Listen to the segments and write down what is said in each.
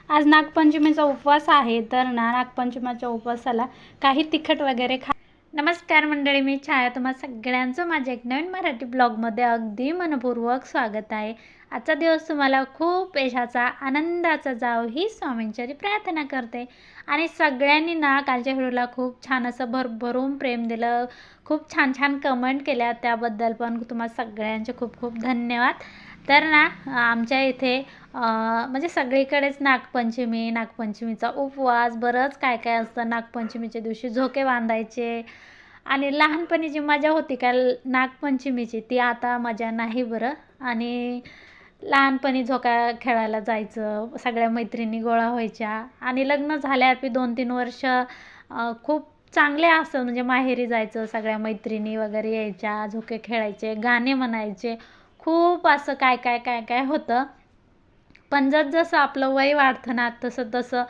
आज नागपंचमीचा उपवास आहे, तर नागपंचमीच्या उपवासाला काही तिखट वगैरे नमस्कार मंडळी, मी छाया. तुम्हा सगळ्यांचं माझ्या एक नवीन मराठी ब्लॉगमध्ये अगदी मनपूर्वक स्वागत आहे. आजचा दिवस तुम्हाला खूप यशाचा, आनंदाचा जावो ही स्वामींचरी प्रार्थना करते. आणि सगळ्यांनी कालच्या व्हिडिओला खूप छान असं भरभरून प्रेम दिलं, खूप छान छान कमेंट केल्या, त्याबद्दल पण तुम्हाला सगळ्यांचे खूप खूप धन्यवाद. तर आमच्या इथे म्हणजे सगळीकडेच नागपंचमीचा उपवास बरंच काय काय असतं. नागपंचमीच्या दिवशी झोके बांधायचे आणि लहानपणी जी मजा होती का नागपंचमीची, ती आता मजा नाही बरं. आणि लहानपणी झोका खेळायला जायचं, सगळ्या मैत्रिणी गोळा व्हायच्या. आणि लग्न झाल्यावर 2-3 वर्ष खूप चांगले असं म्हणजे माहेरी जायचं, सगळ्या मैत्रिणी वगैरे यायच्या, झोके खेळायचे, गाणे म्हणायचे, खूप असं काय काय काय काय होतं. पण जसं आपलं वय वाढतं ना, तसं तसं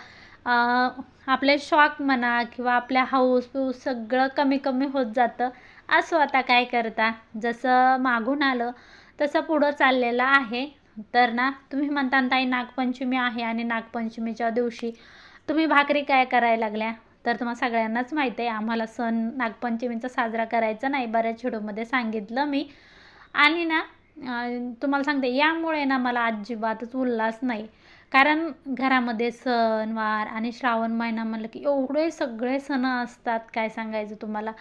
आपले शौक म्हणा किंवा आपल्या हौस पिऊस सगळं कमी कमी होत जातं. असं आता काय करता, जसं मागून आलं तसं पुढं चाललेलं आहे. तर तुम्ही म्हणता ताई नागपंचमी आहे आणि नागपंचमीच्या दिवशी तुम्ही भाकरी काय करायला लागल्या. तर तुम्हाला सगळ्यांनाच माहीत आहे, आम्हाला सण नागपंचमीचा साजरा करायचा नाही, बऱ्याच व्हिडिओमध्ये सांगितलं मी. आणि तुम्हाला सांगते, यामुळे मला अजिबातच उल्हास नाही. कारण घरामध्ये सणवार आणि श्रावण महिना म्हणलं की एवढे सगळे सण असतात, काय सांगायचं तुम्हाला.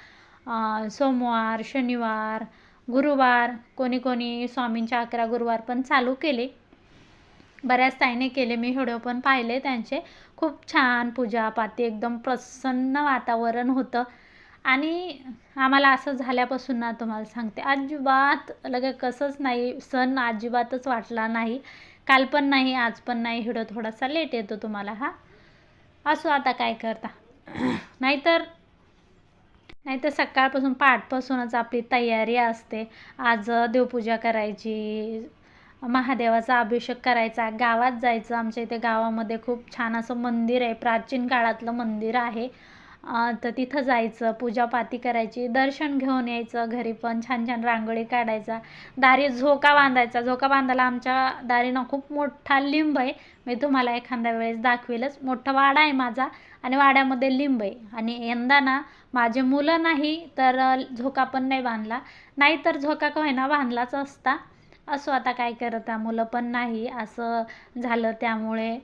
सोमवार, शनिवार, गुरुवार, कोणी कोणी स्वामींच्या 11 गुरुवार पण चालू केले, बऱ्याच ताईने केले, मी व्हिडिओ पण पाहिले त्यांचे. खूप छान पूजापाती, एकदम प्रसन्न वातावरण होतं. आणि आम्हाला असं झाल्यापासून तुम्हाला सांगते, अजिबात लगे कसंच नाही, सण अजिबातच वाटला नाही. काल पण नाही, आज पण नाही. व्हिडिओ थोडासा लेट येतो तुम्हाला. असो, आता काय करता. नाहीतर सकाळपासून पहाटपासूनच आपली तयारी असते. आज देवपूजा करायची, महादेवाचा अभिषेक करायचा, गावात जायचं. आमच्या इथे गावामध्ये खूप छान असं मंदिर आहे, प्राचीन काळातलं मंदिर आहे. तर तिथं जायचं, पूजापाती करायची, दर्शन घेऊन यायचं. घरी पण छान छान रांगोळी काढायचा, दारी झोका बांधायचा. झोका बांधायला आमच्या दारीनं खूप मोठा लिंब आहे, मी तुम्हाला एखाद्या वेळेस दाखवेलच. मोठा वाडा आहे माझा आणि वाड्यामध्ये लिंब आहे. आणि यंदा माझे मुलं नाही तर झोका पण नाही बांधला, नाहीतर झोका का होईना बांधलाच असता. असो, आता काय करता, मुलं पण नाही, असं झालं. त्यामुळे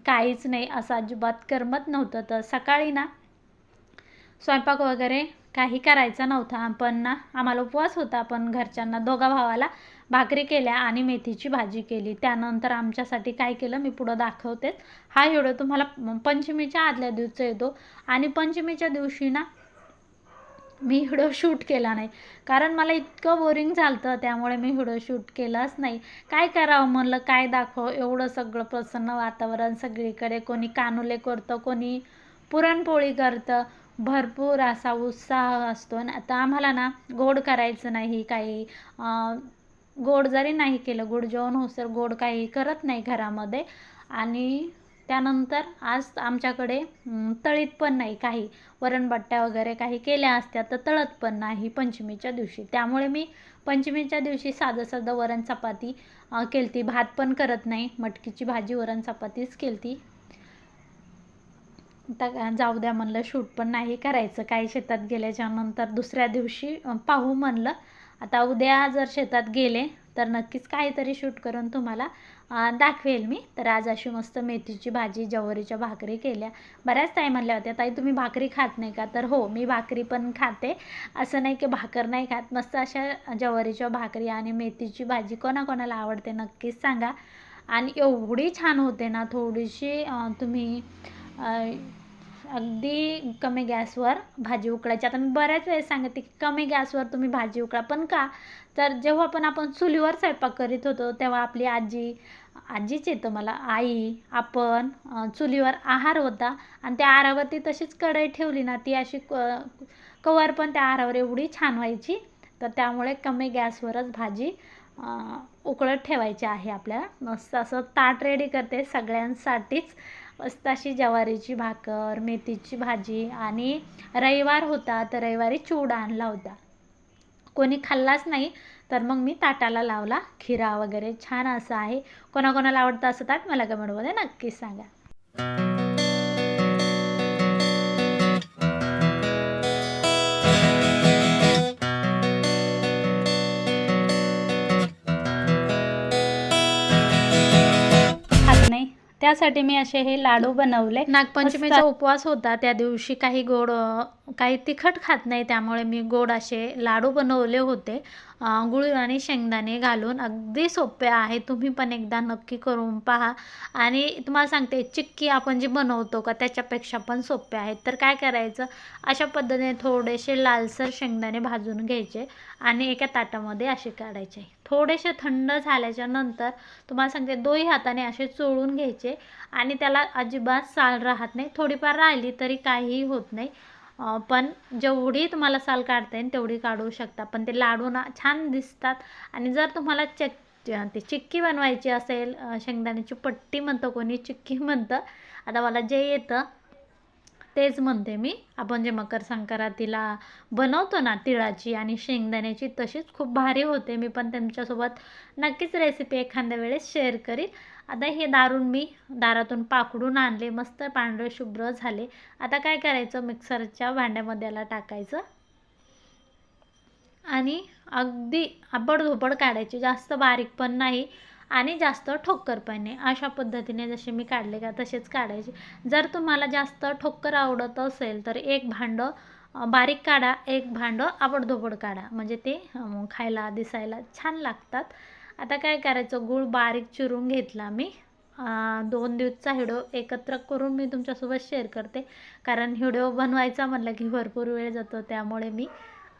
काहीच नाही, असं अजिबात करमत नव्हतं. तर सकाळी स्वयंपाक वगैरे काही करायचा नव्हता, पण आम्हाला उपवास होता. पण घरच्यांना, दोघा भावाला भाकरी केल्या आणि मेथीची भाजी केली. त्यानंतर आमच्यासाठी काय केलं मी पुढं दाखवतेच. हा व्हिडिओ तुम्हाला पंचमीच्या आदल्या दिवशी येतो. आणि पंचमीच्या दिवशी मी व्हिडिओ शूट केला नाही, कारण मला इतकं बोरिंग झालं, त्यामुळे मी व्हिडिओ शूट केलाच नाही. काय करावं म्हणलं, काय दाखव, एवढं सगळं प्रसन्न वातावरण सगळीकडे. कोणी कानुले करतं, कोणी पुरणपोळी करतं, भरपूर असा उत्साह असतो. आता आम्हाला गोड करायचं नाही काही. गोड जरी नाही केलं, गोड जेवण होसर गोड काही करत नाही घरामध्ये. आणि त्यानंतर आज आमच्याकडे तळीत पण नाही काही. वरणबट्ट्या वगैरे काही केल्या असत्या तर तळत पण नाही पंचमीच्या दिवशी. त्यामुळे मी पंचमीच्या दिवशी साधं साधं वरण चपाती केलती, भात पण करत नाही, मटकीची भाजी वरण चपातीच केलती. आता जाऊ द्या म्हणलं, शूट पण नाही करायचं काही. शेतात गेल्याच्या नंतर दुसऱ्या दिवशी पाहू म्हणलं. आता उद्या जर शेतात गेले तर नक्कीच काहीतरी शूट करून तुम्हाला दाखवेल मी. तर आज अशी मस्त मेथीची भाजी, ज्वारीच्या भाकरी केल्या. बऱ्याच ताई म्हणल्या होत्या, ताई तुम्ही भाकरी खात नाही का? तर हो, मी भाकरी पण खाते, असं नाही की भाकर नाही खात. मस्त अशा ज्वारीच्या भाकरी आणि मेथीची भाजी कोणाकोणाला आवडते नक्कीच सांगा. आणि एवढी छान होते ना, थोडीशी तुम्ही अगदी कमी गॅसवर भाजी उकळायची. आता मी बऱ्याच वेळेस सांगते की कमी गॅसवर तुम्ही भाजी उकळा. पण का, तर जेव्हा पण आपण चुलीवर स्वयंपाक करीत होतो तेव्हा आपली आजीच येतं मला, आई, आपण चुलीवर आहार होता आणि त्या आहारावरती तशीच कढई ठेवली ना, ती अशी कवर पण त्या आहारावर एवढी छान व्हायची. तर त्यामुळे कमी गॅसवरच भाजी उकळत ठेवायची आहे आपल्याला. मस्त असं ताट रेडी करते सगळ्यांसाठीच. मस्त अशी ज्वारीची भाकर, मेथीची भाजी. आणि रविवार होता तर रविवारी चिवडा आणला होता. कोणी खाल्लाच नाही तर मग मी ताटाला लावला खिरा वगैरे. छान असं आहे. कोणाकोणाला आवडतं असं ताट मला कमेंटमध्ये नक्कीच सांगा. खात नाही त्यासाठी मी असे हे लाडू बनवले. नागपंचमीचा उपवास होता त्या दिवशी. काही गोड काही तिखट खात नाही त्यामुळे मी गोड असे लाडू बनवले होते गुळ आणि शेंगदाणे घालून. अगदी सोपे आहे. तुम्ही पण एकदा नक्की करून पहा. आणि तुम्हाला सांगते चिक्की आपण जी बनवतो का त्याच्यापेक्षा पण सोपे आहेत. तर काय करायचं, अशा पद्धतीने थोडेसे लालसर शेंगदाणे भाजून घ्यायचे आणि एका ताटामध्ये असे काढायचे. थोडेसे थंड झाल्याच्या नंतर तुम्हाला सांगते दोही हाताने असे चोळून घ्यायचे आणि त्याला अजिबात साल राहत नाही. थोडीफार राहिली तरी काहीही होत नाही. पण जेवढी तुम्हाला साल काढता येईल तेवढी काढू शकता. पण ते लाडू ना छान दिसतात. आणि जर तुम्हाला ती चिक्की बनवायची असेल, शेंगदाण्याची पट्टी म्हणतं कोणी, चिक्की म्हणतं, आता मला जे येतं तेच म्हणते मी. आपण जे मकर संक्रांतीला बनवतो ना तिळाची आणि शेंगदाण्याची, तशीच खूप भारी होते. मी पण तुमच्यासोबत नक्कीच रेसिपी एखाद्या वेळेस शेअर करीन. आता हे मी दारातून पाकडून आणले, मस्त पांढरे शुभ्र झाले. आता काय करायचं, मिक्सरच्या भांड्यामध्ये याला टाकायचं आणि अगदी आबडधोबड काढायची. जास्त बारीक पण नाही आणि जास्त ठोक्कर पण नाही. अशा पद्धतीने जसे मी काढले का तसेच काढायचे. जर तुम्हाला जास्त ठोक्कर आवडत असेल तर एक भांडं बारीक काढा, एक भांडं आबडधोबड काढा, म्हणजे ते खायला दिसायला छान लागतात. आता काय करायचं, गूळ बारीक चिरून घेतला मी. 2 दिवसचा व्हिडिओ एकत्र करून मी तुमच्यासोबत शेअर करते, कारण व्हिडिओ बनवायचा म्हटलं की भरपूर वेळ जातो. त्यामुळे मी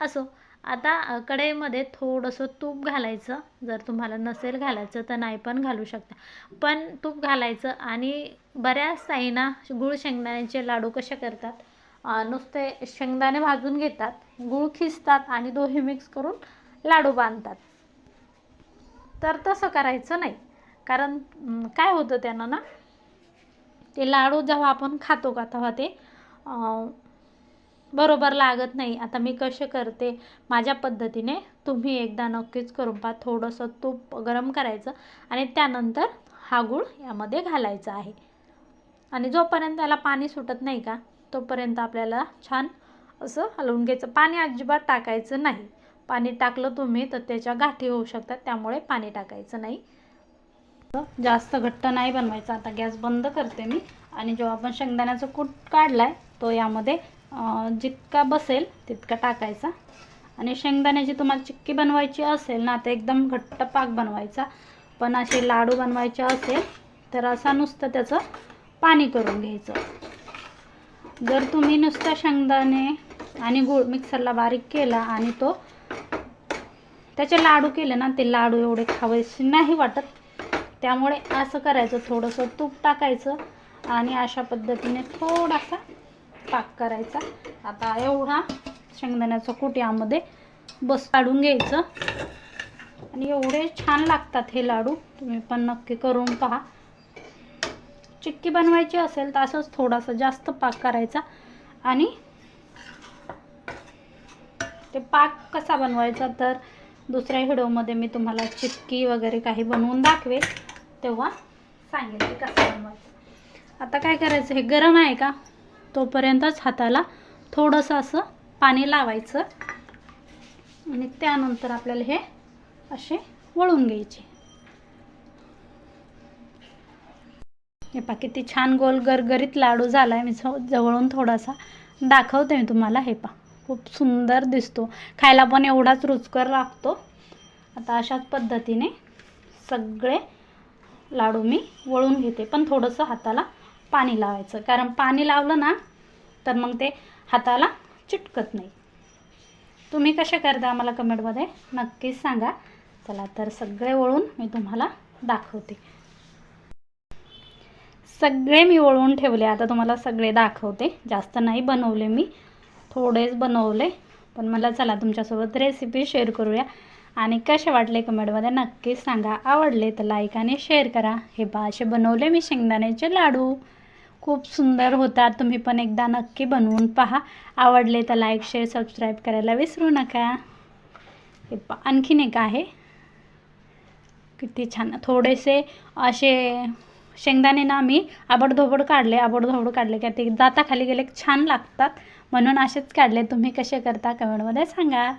असो. आता कढईमध्ये थोडंसं तूप घालायचं. जर तुम्हाला नसेल घालायचं तर नाही पण घालू शकता, पण तूप घालायचं. आणि बऱ्याच ताईंना गूळ शेंगदाण्याचे लाडू कसे करतात, नुसते शेंगदाणे भाजून घेतात, गूळ खिसतात आणि दोन्ही मिक्स करून लाडू बांधतात. तर तसं करायचं नाही, कारण काय होतं त्यानं ना, ते लाडू जेव्हा आपण खातो का तेव्हा ते बरोबर लागत नाही. आता मी कसे करते माझ्या पद्धतीने, तुम्ही एकदा नक्कीच करून पहा. थोडंसं तूप गरम करायचं आणि त्यानंतर हा गूळ यामध्ये घालायचा आहे. आणि जोपर्यंत त्याला पाणी सुटत नाही का तोपर्यंत आपल्याला छान असं हलवून घ्यायचं. पाणी अजिबात टाकायचं नाही. पाणी टाकलं तुम्ही तर त्याच्या गाठी होऊ शकतात, त्यामुळे पाणी टाकायचं नाही. जास्त घट्ट नाही बनवायचं. आता गॅस बंद करते मी. आणि जो आपण शेंगदाण्याचा कूट काढलाय तो यामध्ये जितका बसेल तितका टाकायचा. आणि शेंगदाण्याची तुम्हाला चिक्की बनवायची असेल ना तर एकदम घट्ट पाक बनवायचा. पण असे लाडू बनवायचे असेल तर असा नुसतं त्याचं पाणी करून घ्यायचं. जर तुम्ही नुसतं शेंगदाणे आणि गूळ मिक्सरला बारीक केला आणि तो त्याचे लाडू केले ना, ते लाडू एवढे खावेसे नाही वाटत. त्यामुळे असं करायचं, थोडंसं तूप टाकायचं आणि अशा पद्धतीने थोडासा पाक करायचा. आता एवढा शेंगदाण्याचा कूट यामध्ये काढून घ्यायचं. आणि एवढे छान लागतात हे लाडू. तुम्ही पण नक्की करून पहा. चिक्की बनवायची असेल तर असंच थोडासा जास्त पाक करायचा. आणि ते पाक कसा बनवायचा तर दुसऱ्या व्हिडिओमध्ये मी तुम्हाला चिक्की वगैरे काही बनवून दाखवेल, तेव्हा सांगेल की कसं बनवायचं. आता काय करायचं, हे गरम आहे का तोपर्यंतच हाताला थोडंसं असं पाणी लावायचं आणि त्यानंतर आपल्याला हे असे वळून घ्यायचे. हे पहा किती छान गोल गरगरीत लाडू झाला आहे. मी जवळून थोडासा दाखवते मी तुम्हाला. हे पहा खूप सुंदर दिसतो, खायला पण एवढाच रुचकर लागतो. आता अशाच पद्धतीने सगळे लाडू मी वळून घेते, पण थोडंसं हाताला पाणी लावायचं, कारण पाणी लावलं ना तर मग ते हाताला चिटकत नाही. तुम्ही कसे करता मला कमेंटमध्ये नक्कीच सांगा. चला तर सगळे वळून मी तुम्हाला दाखवते. सगळे मी वळून ठेवले. आता तुम्हाला सगळे दाखवते. जास्त नाही बनवले मी, थोडेच बनवले, पण मला चला तुमच्यासोबत रेसिपी शेअर करूया. आणि कसे वाटले कमेंटमध्ये नक्कीच सांगा. आवडले तर लाईक आणि शेअर करा. हे पहा असे बनवले मी शेंगदाण्याचे लाडू, खूप सुंदर होतात. तुम्ही पण एकदा नक्की बनवून पहा. आवडले तर लाईक शेअर सबस्क्राईब करायला विसरू नका. आणखीन एक आहे, किती छान. थोडेसे असे शेंगदाणे ना मी आबडधोबड काढले का ते दाताखाली गेले छान लागतात, म्हणून असेच काढले. तुम्ही कसे करता कमेंटमध्ये सांगा.